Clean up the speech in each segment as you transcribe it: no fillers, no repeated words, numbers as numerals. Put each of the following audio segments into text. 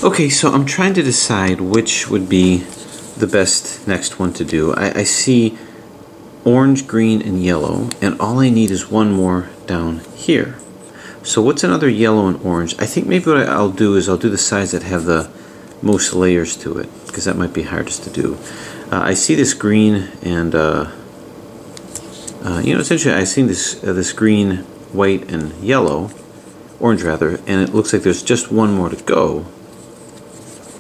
Okay, so I'm trying to decide which would be the best next one to do. I see orange, green, and yellow, and all I need is one more down here. So what's another yellow and orange? I think maybe what I'll do is I'll do the sides that have the most layers to it, because that might be hardest to do. I see this green and essentially I see this green, white, and yellow, orange rather, and it looks like there's just one more to go.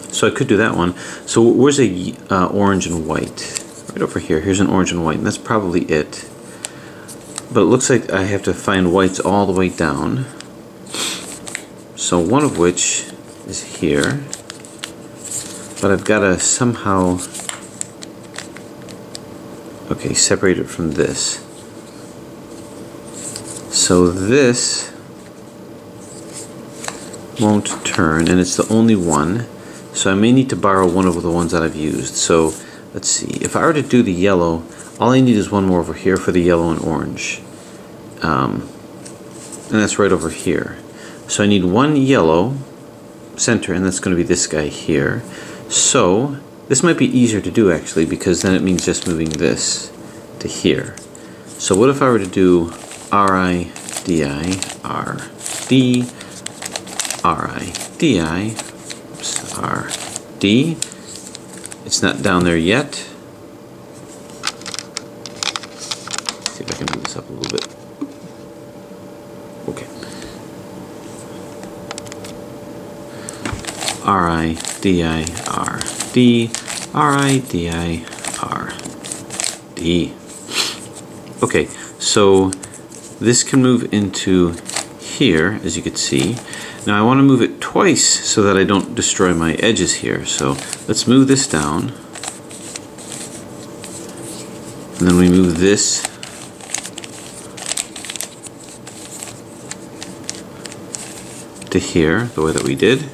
So I could do that one. So where's a orange and white? Right over here. Here's an orange and white, and that's probably it. But it looks like I have to find whites all the way down. So one of which is here. But I've got to somehow, okay, separate it from this. So this won't turn, and it's the only one. So I may need to borrow one of the ones that I've used. So let's see. If I were to do the yellow, all I need is one more over here for the yellow and orange. And that's right over here. So I need one yellow center, and that's going to be this guy here. So this might be easier to do actually, because then it means just moving this to here. So what if I were to do R-I, D-I, R-D, R-I, D-I, oops, R-D. It's not down there yet. See if I can move this up a little bit. Okay. R-I-D-I-R-D, R-I-D-I-R-D. Okay, so this can move into here, as you can see. Now I want to move it twice so that I don't destroy my edges here. So let's move this down. And then we move this to here, the way that we did.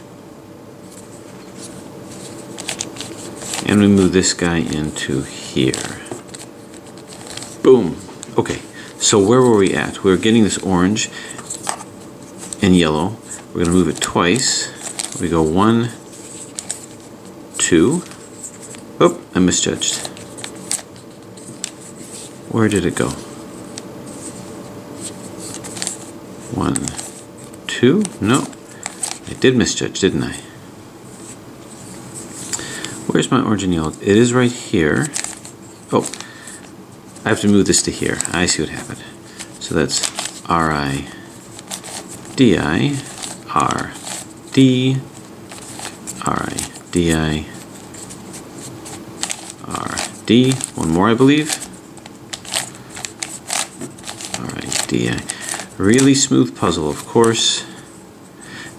And we move this guy into here. Boom. Okay, so where were we at? We were getting this orange and yellow. We're going to move it twice. We go 1, 2. Oh, I misjudged. Where did it go? 1, 2. No, I did misjudge, didn't I? Where's my orange and yellow? It is right here. Oh, I have to move this to here. I see what happened. So that's R-I-D-I, R-D, R-I-D-I, R-D. One more, I believe. R-I-D-I. Really smooth puzzle, of course.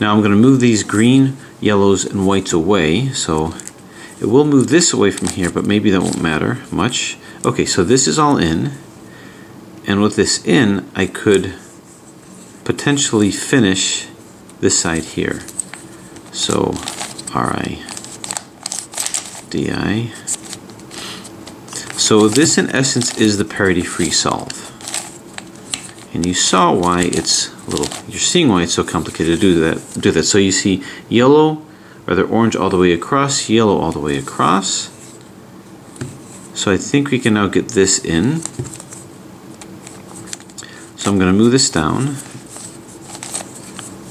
Now I'm going to move these green, yellows, and whites away. So it will move this away from here, but maybe that won't matter much. Okay, so this is all in. And with this in, I could potentially finish this side here. So R-I-D-I. So this in essence is the parity-free solve. And you saw why it's a little, you're seeing why it's so complicated to do that. So you see yellow, rather orange all the way across, yellow all the way across. So I think we can now get this in. So I'm going to move this down.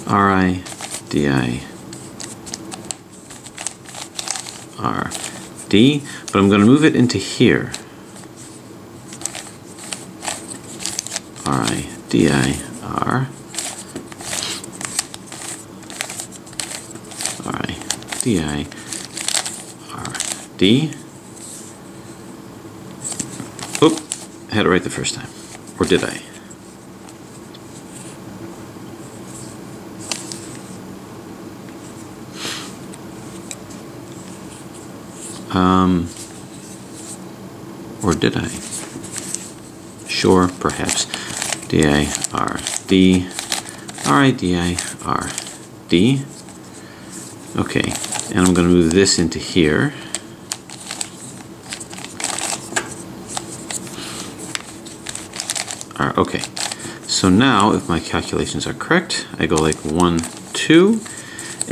R-I-D-I, R-D, but I'm going to move it into here. R-I-D-I-R, R-I-D-I-R-D. Oop, I had it right the first time. Or did I? Or did I? Sure, perhaps. D-I-R-D, R-I-D-I-R-D. Okay, and I'm going to move this into here. Okay, so now if my calculations are correct, I go like 1, 2,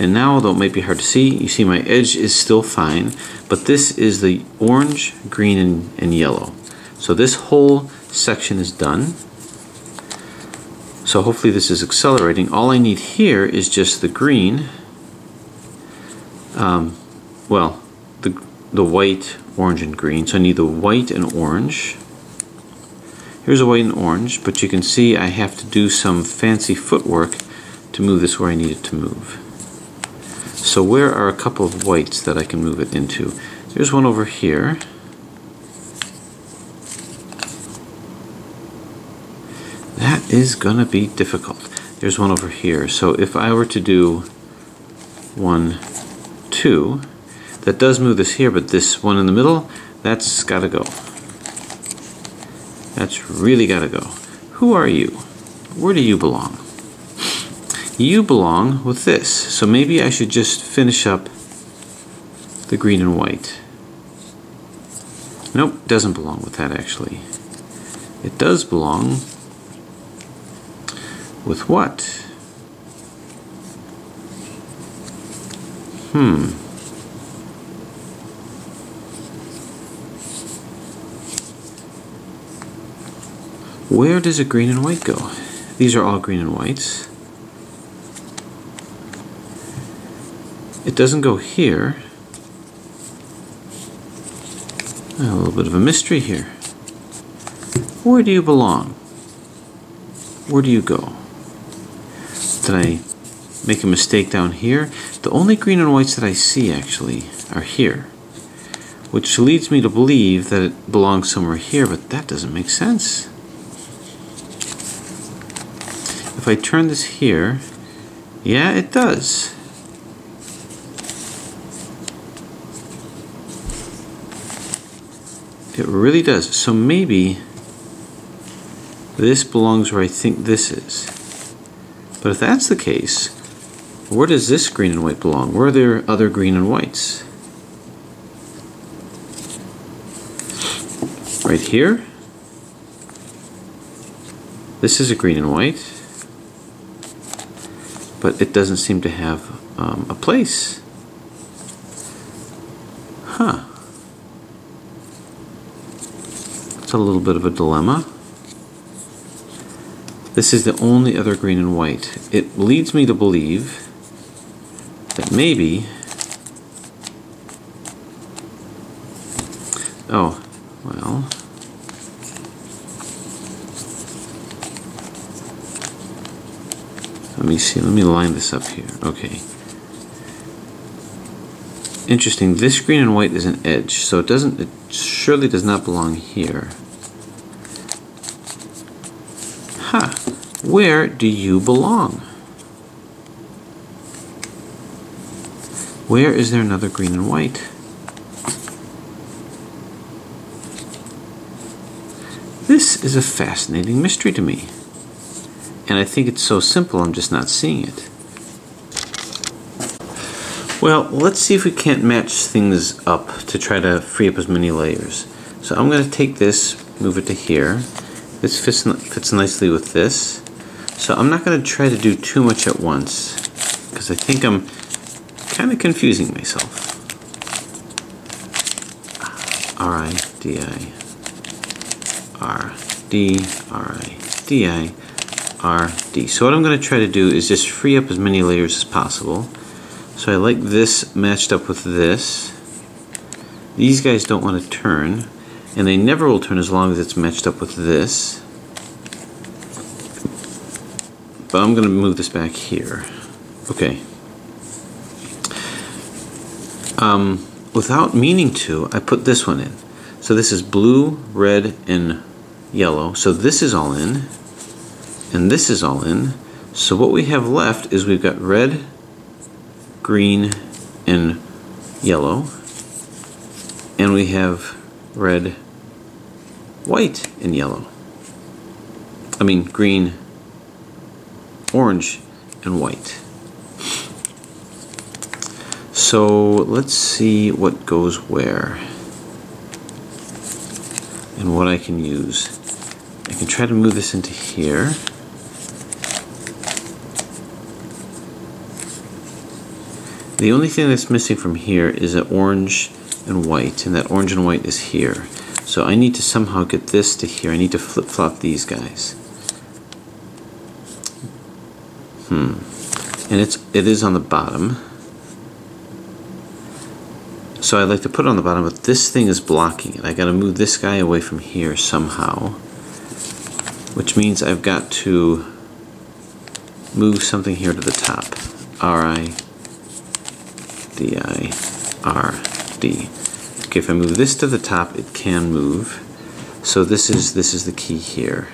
And now, although it might be hard to see, you see my edge is still fine, but this is the orange, green, and yellow. So this whole section is done. So hopefully this is accelerating. All I need here is just the green, well, the white, orange, and green. So I need the white and orange. Here's a white and orange, but you can see I have to do some fancy footwork to move this where I need it to move. So where are a couple of whites that I can move it into? There's one over here. That is gonna be difficult. There's one over here. So if I were to do 1, 2, that does move this here, but this one in the middle, that's gotta go. That's really gotta go. Who are you? Where do you belong? You belong with this. So maybe I should just finish up the green and white. Nope, doesn't belong with that actually. It does belong with what? Where does a green and white go? These are all green and whites. It doesn't go here. A little bit of a mystery here. Where do you belong? Where do you go? Did I make a mistake down here? The only green and whites that I see actually are here, which leads me to believe that it belongs somewhere here, but that doesn't make sense. If I turn this here, yeah, it does. It really does. So maybe this belongs where I think this is. But if that's the case, where does this green and white belong? Where are there other green and whites? Right here? This is a green and white, but it doesn't seem to have a place. Huh. It's a little bit of a dilemma. This is the only other green and white. It leads me to believe that maybe... Oh, well... Let me see, let me line this up here. Okay. Interesting, this green and white is an edge, so it surely does not belong here. Huh. Where do you belong? Where is there another green and white? This is a fascinating mystery to me. And I think it's so simple, I'm just not seeing it. Well, let's see if we can't match things up to try to free up as many layers. So I'm going to take this, move it to here. This fits nicely with this. So I'm not going to try to do too much at once, because I think I'm kind of confusing myself. R-I-D-I, R-D, R-I-D-I, R-D. So what I'm going to try to do is just free up as many layers as possible. So I like this matched up with this. These guys don't want to turn, and they never will turn as long as it's matched up with this. But I'm going to move this back here. Okay. Without meaning to, I put this one in. So this is blue, red, and yellow. So this is all in, and this is all in. So what we have left is we've got red, green, and yellow. And we have red, white, and yellow. I mean green, orange, and white. So let's see what goes where and what I can use. I can try to move this into here. The only thing that's missing from here is an orange and white, and that orange and white is here. So I need to somehow get this to here. I need to flip-flop these guys. And it is on the bottom. So I'd like to put it on the bottom, but this thing is blocking it. I got to move this guy away from here somehow, which means I've got to move something here to the top. R-I-D-I-R-D. Okay, if I move this to the top, it can move. So this is the key here.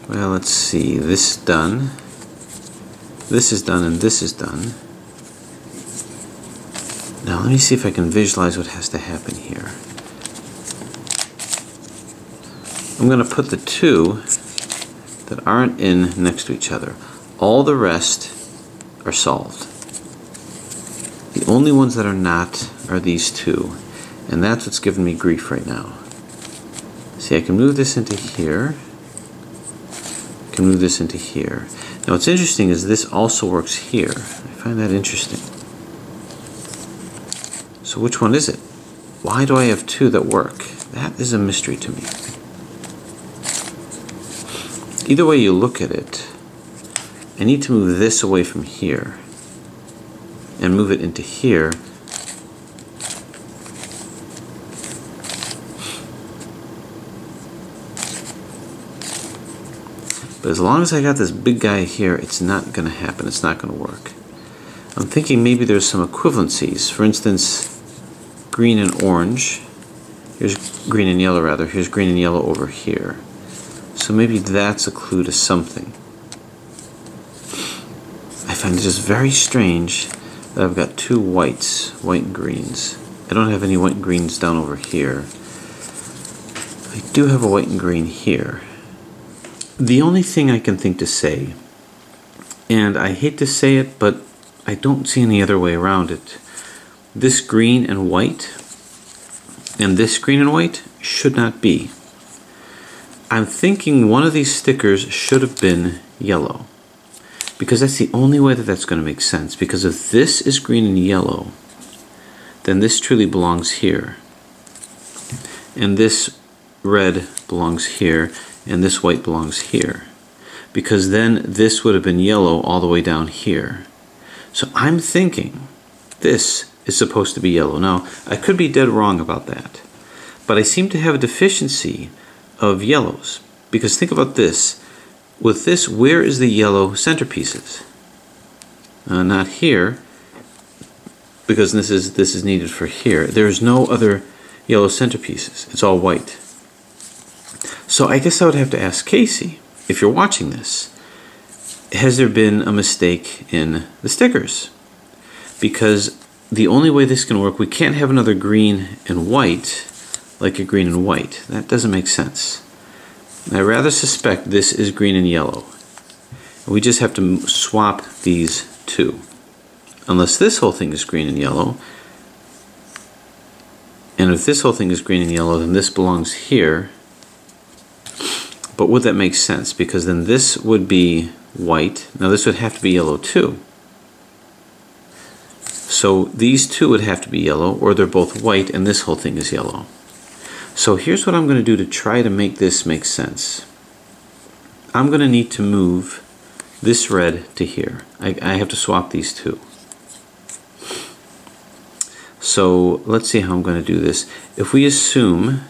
Well, let's see. This is done. This is done, and this is done. Now let me see if I can visualize what has to happen here. I'm going to put the two that aren't in next to each other. All the rest are solved. The only ones that are not are these two, and that's what's giving me grief right now. See, I can move this into here. I can move this into here. Now what's interesting is this also works here. I find that interesting. So which one is it? Why do I have two that work? That is a mystery to me. Either way you look at it, I need to move this away from here and move it into here. But as long as I got this big guy here, it's not going to happen. It's not going to work. I'm thinking maybe there's some equivalencies. For instance, green and orange. Here's green and yellow, rather. Here's green and yellow over here. So maybe that's a clue to something. I find it just very strange that I've got two whites, white and greens. I don't have any white and greens down over here. I do have a white and green here. The only thing I can think to say, and I hate to say it, but I don't see any other way around it. This green and white and this green and white should not be. I'm thinking one of these stickers should have been yellow, because that's the only way that that's going to make sense. Because if this is green and yellow, then this truly belongs here, and this red belongs here, and this white belongs here, because then this would have been yellow all the way down here. So I'm thinking this is supposed to be yellow. Now, I could be dead wrong about that, but I seem to have a deficiency of yellows, because think about this. With this, where is the yellow centerpieces? Not here, because this is needed for here. There's no other yellow centerpieces. It's all white. So I guess I would have to ask Casey, if you're watching this, has there been a mistake in the stickers? Because the only way this can work, we can't have another green and white like a green and white. That doesn't make sense. I rather suspect this is green and yellow. We just have to swap these two. Unless this whole thing is green and yellow. And if this whole thing is green and yellow, then this belongs here. But would that make sense? Because then this would be white. Now this would have to be yellow too. So these two would have to be yellow, or they're both white and this whole thing is yellow. So here's what I'm going to do to try to make this make sense. I'm going to need to move this red to here. I have to swap these two. So let's see how I'm going to do this. If we assume,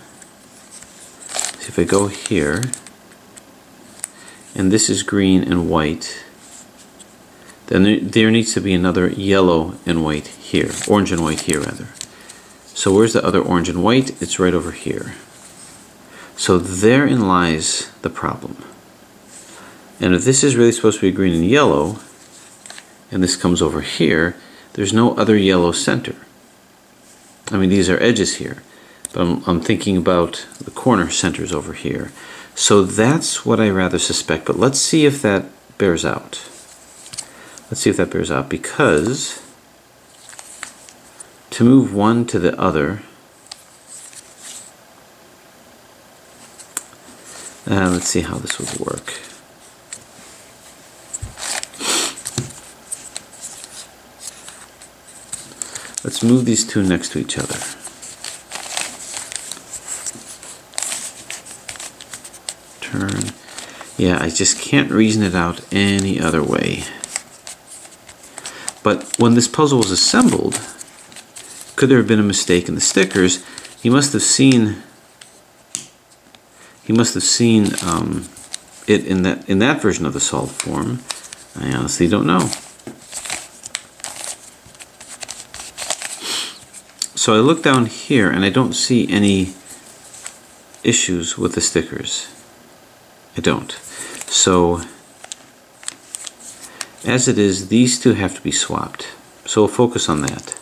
if I go here, and this is green and white, then there needs to be another yellow and white here, orange and white here rather. So where's the other orange and white? It's right over here. So therein lies the problem. And if this is really supposed to be green and yellow, and this comes over here, there's no other yellow center. I mean, these are edges here, but I'm thinking about the corner centers over here. So that's what I rather suspect, but let's see if that bears out. Let's see if that bears out, because to move one to the other, Let's see how this would work. Let's move these two next to each other. Turn. Yeah, I just can't reason it out any other way. But when this puzzle was assembled, could there have been a mistake in the stickers? He must have seen it in that version of the solved form. I honestly don't know. So I look down here and I don't see any issues with the stickers. I don't. So as it is, these two have to be swapped. So we'll focus on that.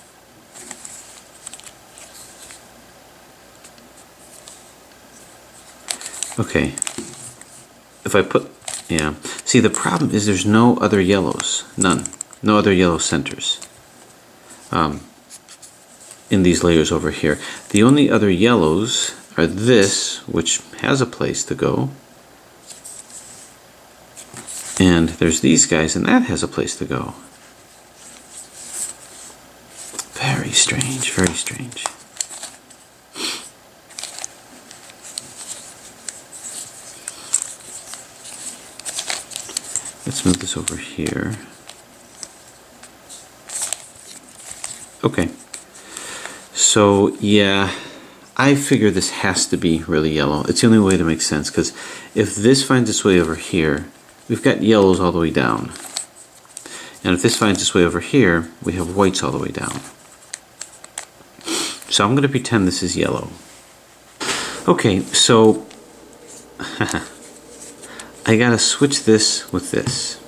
Okay. If I put, yeah. See, the problem is there's no other yellows. None. No other yellow centers. In these layers over here. The only other yellows are this, which has a place to go. And there's these guys, and that has a place to go. Very strange, very strange. Let's move this over here. Okay. So, yeah, I figure this has to be really yellow. It's the only way to make sense, because if this finds its way over here, we've got yellows all the way down. And if this finds its way over here, we have whites all the way down. So I'm going to pretend this is yellow. Okay, so I got to switch this with this.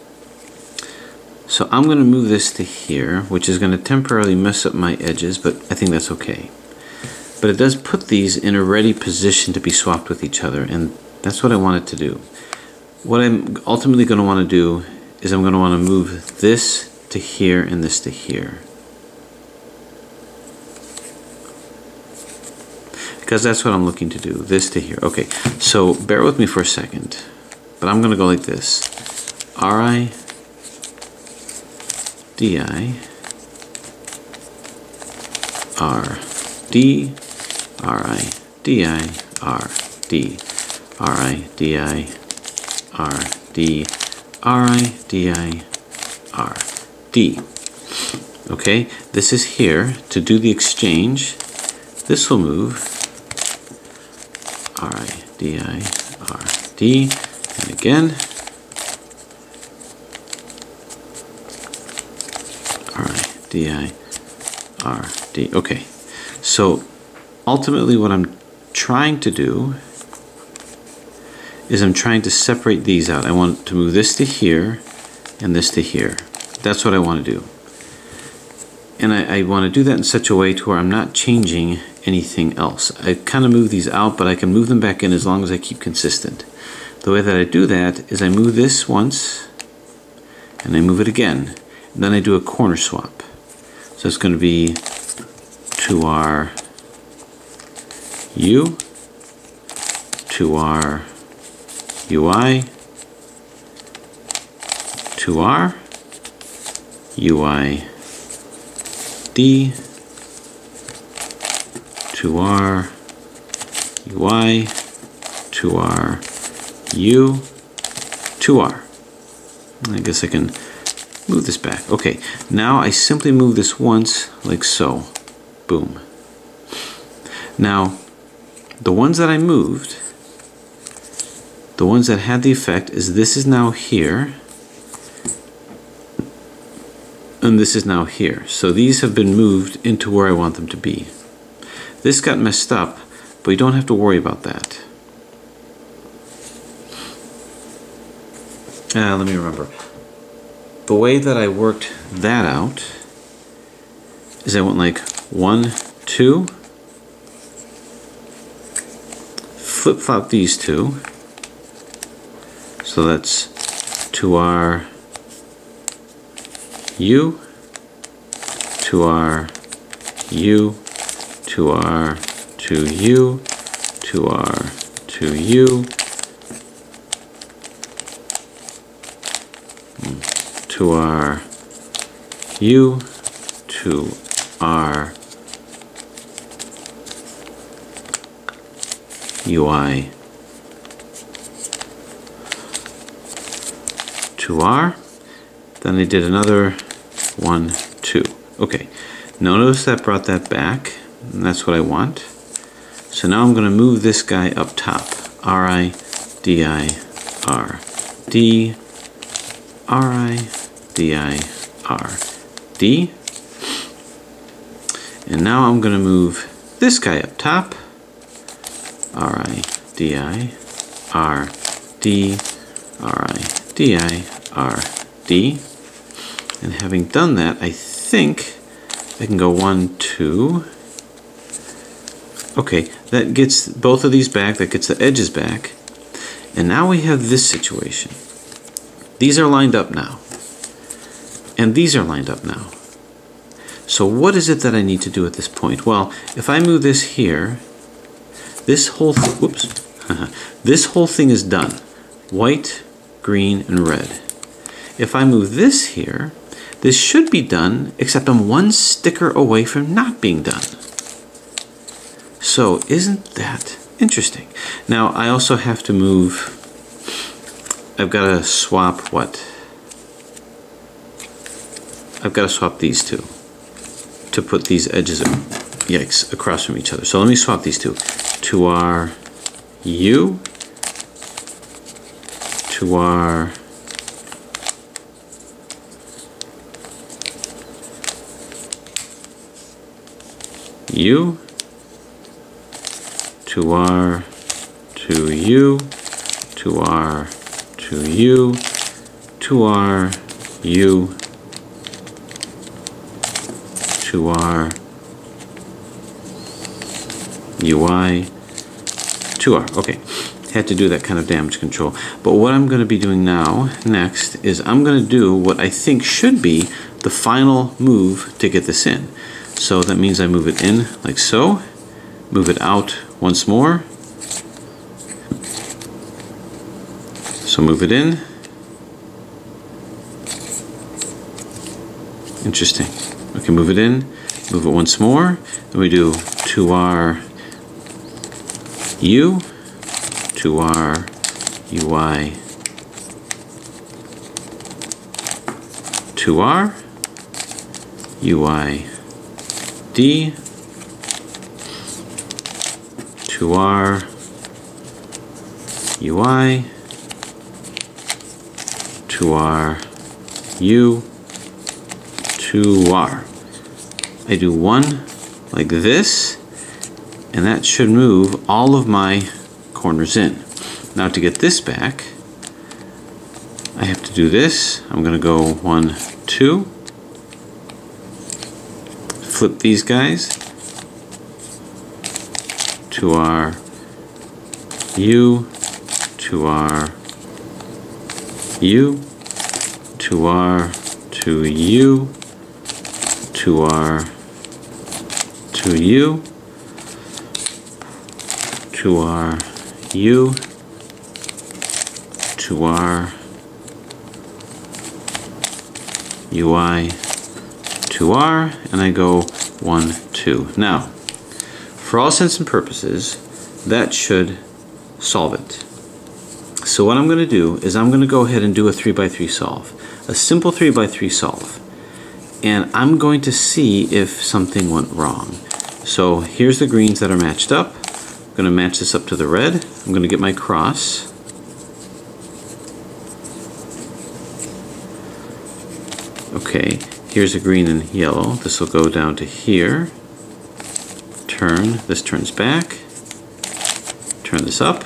So I'm going to move this to here, which is going to temporarily mess up my edges, but I think that's okay. But it does put these in a ready position to be swapped with each other, and that's what I want it to do. What I'm ultimately going to want to do is I'm going to want to move this to here and this to here. Because that's what I'm looking to do, this to here. Okay, so bear with me for a second, but I'm going to go like this. R-I D-I R-D R-I-D-I R-D R-I-D-I R-D R-I-D-I R-D. Okay, this is here. To do the exchange, this will move R-I-D-I R-D, and again R-I-D-I-R-D. Okay, so ultimately what I'm trying to do is I'm trying to separate these out. I want to move this to here and this to here. That's what I want to do. And I want to do that in such a way to where I'm not changing anything else. I kind of move these out, but I can move them back in as long as I keep consistent. The way that I do that is I move this once and I move it again. And then I do a corner swap. So it's going to be 2R U, 2R UI, 2R UI D, 2R UI, 2R U, 2R. I guess I can move this back. Okay, now I simply move this once, like so. Boom. Now, the ones that I moved, the ones that had the effect is this is now here, and this is now here. So these have been moved into where I want them to be. This got messed up, but you don't have to worry about that. Let me remember. The way that I worked that out is I went like 1, 2, flip-flop these two. So that's 2R U, 2R U, 2R 2U, 2R 2U, to our U, to our UI, to R. Then I did another 1, 2. Okay, now notice that brought that back, and that's what I want. So now I'm going to move this guy up top. RI, DI, R, D, RI, DI, R, D. And now I'm going to move this guy up top. RI, DI, R, D, RI, DI, R, D. And having done that, I think I can go 1, 2. Okay, that gets both of these back, that gets the edges back. And now we have this situation. These are lined up now. And these are lined up now. So what is it that I need to do at this point? Well, if I move this here, this whole this whole thing is done. White, green, and red. If I move this here, this should be done, except I'm one sticker away from not being done. So isn't that interesting? Now I also have to move, I've got to swap what? I've got to swap these two to put these edges, yikes, across from each other. So let me swap these two. To our U, to our U, to R, to U, to R, to U, to R, U, to R, UI, to R. Okay, had to do that kind of damage control. But what I'm going to be doing now, next, is I'm going to do what I think should be the final move to get this in. So that means I move it in like so, move it out once more. So move it in. Interesting. Okay, move it in, move it once more. Then we do to our U, to our UI, to our UI, D, to R, UI, to R, U, to R. I do one like this, and that should move all of my corners in. Now to get this back, I have to do this. I'm going to go 1, 2, flip these guys to our U, to our U, to R, to U, to R, to U, to R, U, to R, UI, to R, and I go 1, 2. Now, for all intents and purposes, that should solve it. So what I'm going to do is I'm going to go ahead and do a 3x3 solve. A simple 3x3 solve. And I'm going to see if something went wrong. So here's the greens that are matched up. I'm going to match this up to the red. I'm going to get my cross. Okay, here's a green and yellow. This will go down to here. Turn, this turns back. Turn this up.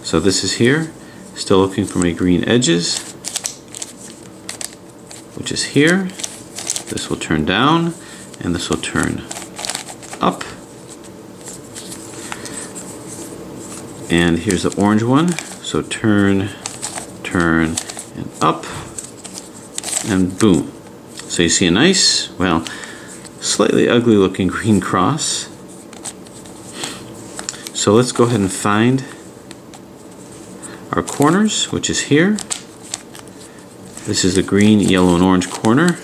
So this is here. Still looking for my green edges, which is here. This will turn down, and this will turn up. And here's the orange one. So turn, turn, and up, and boom. So you see a nice, well, slightly ugly looking green cross. So let's go ahead and find our corners, which is here. This is the green, yellow, and orange corner.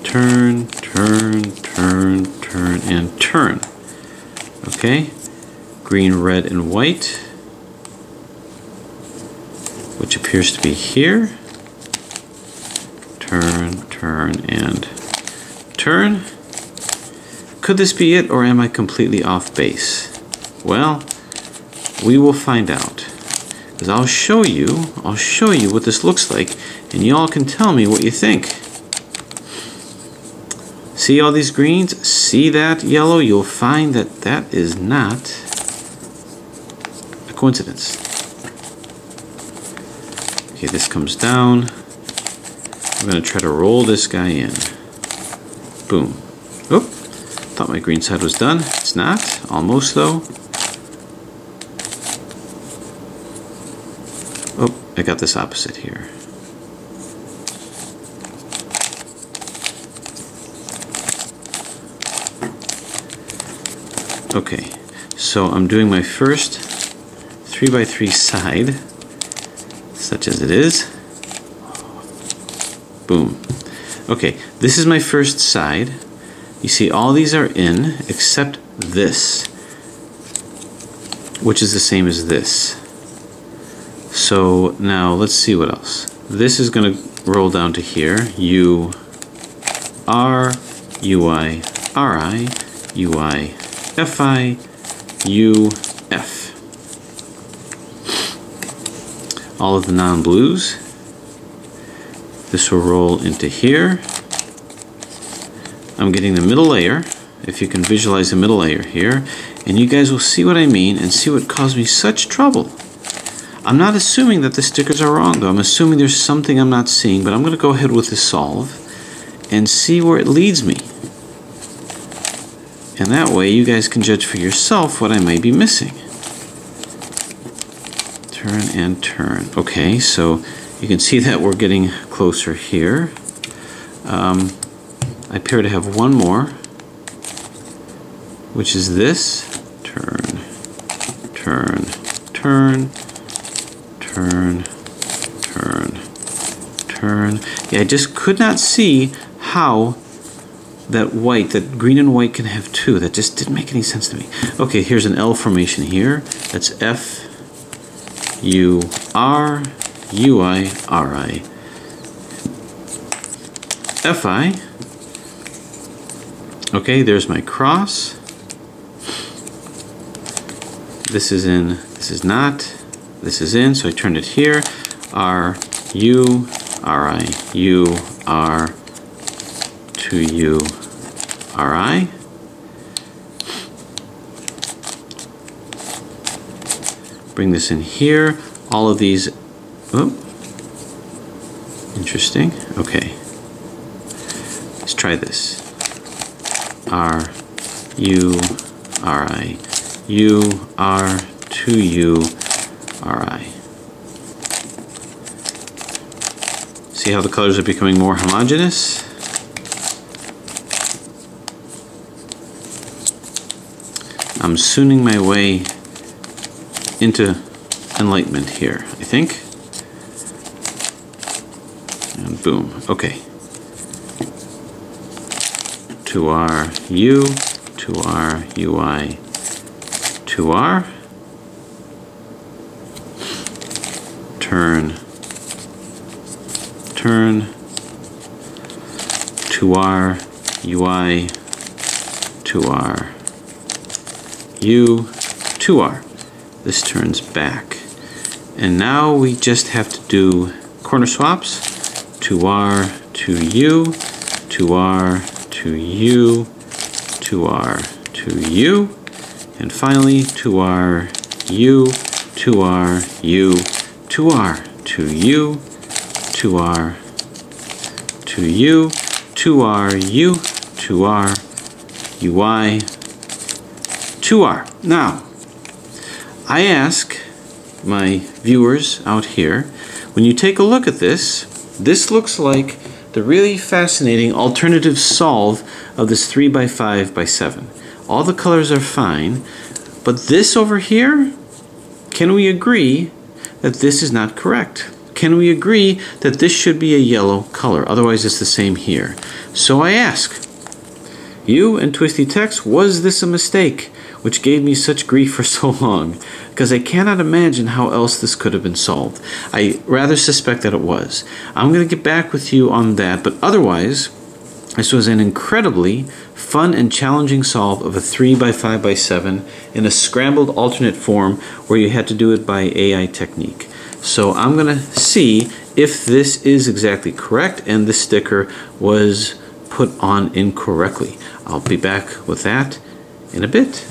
Turn, turn, turn, turn, and turn. Okay, green, red, and white, which appears to be here. Turn, turn, and turn. Could this be it, or am I completely off base? Well, we will find out. Because I'll show you what this looks like, and y'all can tell me what you think. See all these greens? See that yellow? You'll find that that is not a coincidence. Okay, this comes down. I'm going to try to roll this guy in. Boom. Oop. Thought my green side was done. It's not. Almost though. Oh, I got this opposite here. Okay, so I'm doing my first 3x3 side, such as it is. Boom. Okay, this is my first side. You see all these are in except this, which is the same as this. So now let's see what else. This is going to roll down to here. U, R, UI, RI, UI, FI, U, F. All of the non-blues. This will roll into here. I'm getting the middle layer, if you can visualize the middle layer here, and you guys will see what I mean and see what caused me such trouble. I'm not assuming that the stickers are wrong though. I'm assuming there's something I'm not seeing, but I'm going to go ahead with the solve and see where it leads me. And that way you guys can judge for yourself what I may be missing. Turn and turn. Okay, so you can see that we're getting closer here. I appear to have one more, which is this. Turn, turn, turn, turn, turn, turn. Yeah, I just could not see how that white, that green and white can have two. That just didn't make any sense to me. Okay, here's an L formation here. That's F, U, R, UI, RI, FI. Okay, there's my cross. This is in, this is not, this is in, so I turned it here. R, U, RI, U, R, to U, RI. Bring this in here. All of these, oh, interesting. Okay, let's try this. R, U, RI, U, R, to U, RI. See how the colors are becoming more homogeneous? I'm sooning my way into enlightenment here, I think. And boom, okay. To R, U, to R, UI, to R. Turn, turn, to R, UI, to R, U, to R. This turns back. And now we just have to do corner swaps. To R, to U, to R, to U, to R, to U, and finally to R, U, to R, U, to R, to U, to R, to U, to R, U, to R, UI, to R. Now, I ask my viewers out here, when you take a look at this, this looks like the really fascinating alternative solve of this 3x5x7. All the colors are fine, but this over here, can we agree that this is not correct? Can we agree that this should be a yellow color? Otherwise it's the same here. So I ask, you and Twisty Text, was this a mistake which gave me such grief for so long? Because I cannot imagine how else this could have been solved. I rather suspect that it was. I'm going to get back with you on that, but otherwise, this was an incredibly fun and challenging solve of a 3 by 5 by 7 in a scrambled alternate form where you had to do it by AI technique. So I'm going to see if this is exactly correct and the sticker was put on incorrectly. I'll be back with that in a bit.